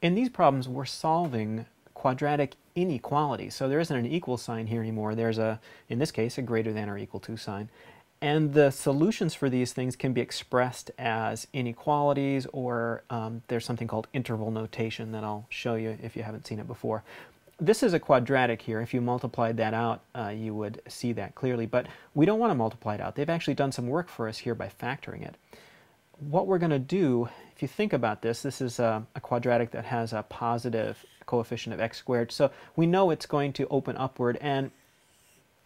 In these problems, we're solving quadratic inequalities. So there isn't an equal sign here anymore. There's a, in this case, a greater than or equal to sign. And the solutions for these things can be expressed as inequalities, or there's something called interval notation that I'll show you if you haven't seen it before. This is a quadratic here. If you multiplied that out, you would see that clearly. But we don't want to multiply it out. They've actually done some work for us here by factoring it. What we're going to do, if you think about this, this is a quadratic that has a positive coefficient of x squared. So we know it's going to open upward, and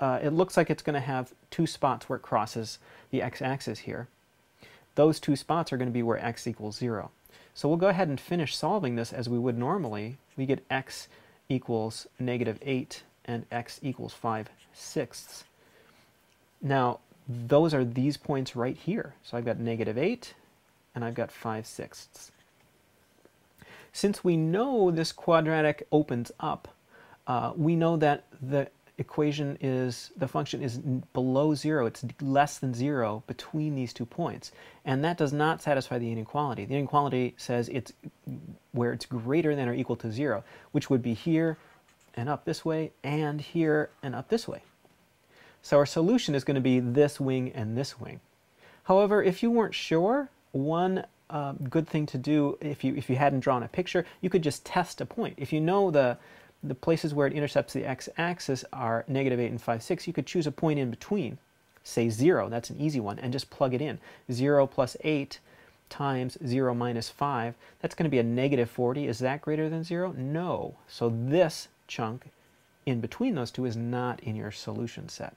it looks like it's going to have two spots where it crosses the x-axis here. Those two spots are going to be where x equals 0. So we'll go ahead and finish solving this as we would normally. We get x equals -8 and x equals 5/6. Now, those are these points right here. So I've got -8 and I've got 5/6. Since we know this quadratic opens up, we know that the equation is, the function is below 0. It's less than 0 between these 2 points. And that does not satisfy the inequality. The inequality says it's where it's greater than or equal to 0, which would be here and up this way, and here and up this way. So our solution is going to be this wing and this wing. However, if you weren't sure, one good thing to do, if you hadn't drawn a picture, you could just test a point. If you know the places where it intercepts the x-axis are -8 and 5/6, you could choose a point in between, say 0, that's an easy one, and just plug it in. 0 plus 8 times 0 minus 5, that's going to be a -40. Is that greater than 0? No. So this chunk in between those two is not in your solution set.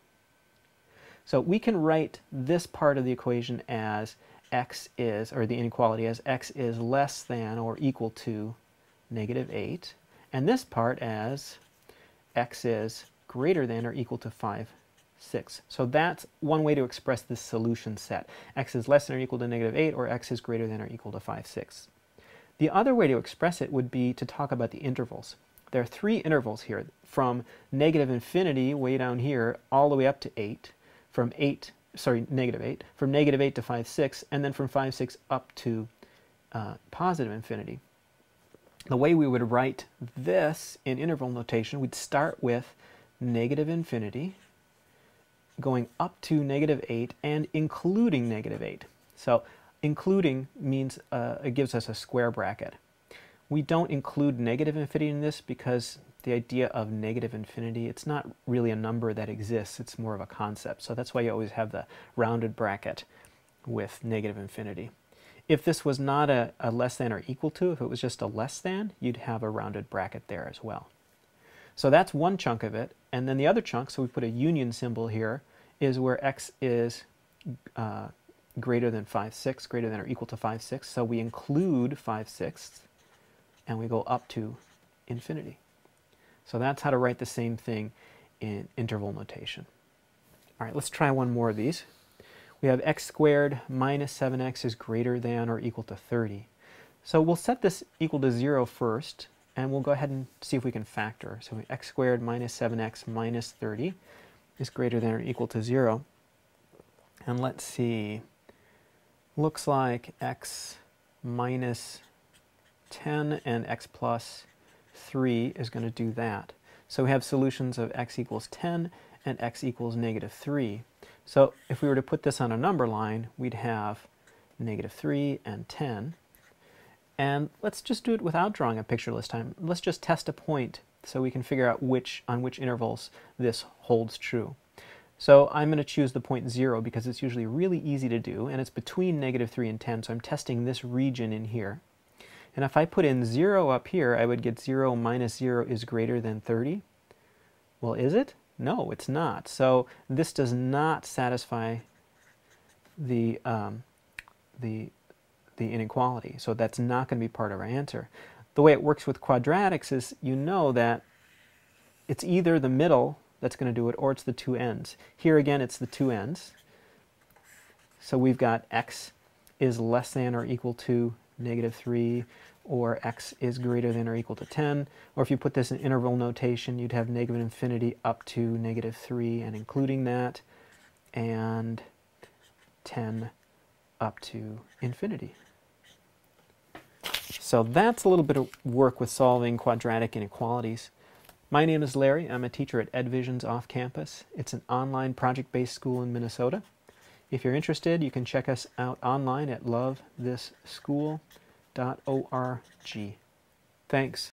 So we can write this part of the equation as x is, or the inequality as x is less than or equal to -8. And this part as x is greater than or equal to 5/6. So that's one way to express this solution set. X is less than or equal to -8, or x is greater than or equal to 5/6. The other way to express it would be to talk about the intervals. There are 3 intervals here, from -infinity way down here all the way up to 8, from -8 to 5/6, and then from 5/6 up to positive infinity. The way we would write this in interval notation, we'd start with -infinity, going up to -8, and including -8. So including means it gives us a square bracket. We don't include negative infinity in this because the idea of negative infinity, it's not really a number that exists, it's more of a concept. So that's why you always have the rounded bracket with negative infinity. If this was not a less than or equal to, if it was just a less than, you'd have a rounded bracket there as well. So that's one chunk of it. And then the other chunk, so we put a union symbol here, is where x is greater than 5/6, greater than or equal to 5/6. So we include 5/6, and we go up to infinity. So that's how to write the same thing in interval notation. All right, let's try one more of these. We have x squared minus 7x is greater than or equal to 30. So we'll set this equal to 0 first, and we'll go ahead and see if we can factor. So x squared minus 7x minus 30 is greater than or equal to 0. And let's see, looks like x minus 10 and x plus 3 is going to do that. So we have solutions of x equals 10 and x equals -3. So if we were to put this on a number line, we'd have -3 and 10. And let's just do it without drawing a picture this time. Let's just test a point so we can figure out on which intervals this holds true. So I'm going to choose the point 0 because it's usually really easy to do, and it's between -3 and 10, so I'm testing this region in here. And if I put in 0 up here, I would get 0 minus 0 is greater than 30. Well, is it? No, it's not. So this does not satisfy the inequality. So that's not going to be part of our answer. The way it works with quadratics is you know that it's either the middle that's going to do it or it's the 2 ends. Here again, it's the 2 ends. So we've got x is less than or equal to -3, or x is greater than or equal to 10. Or if you put this in interval notation, you'd have -infinity up to -3 and including that, and 10 up to infinity. So that's a little bit of work with solving quadratic inequalities. My name is Larry. I'm a teacher at EdVisions off campus. It's an online project-based school in Minnesota. If you're interested, you can check us out online at lovethisSchool.org. Thanks.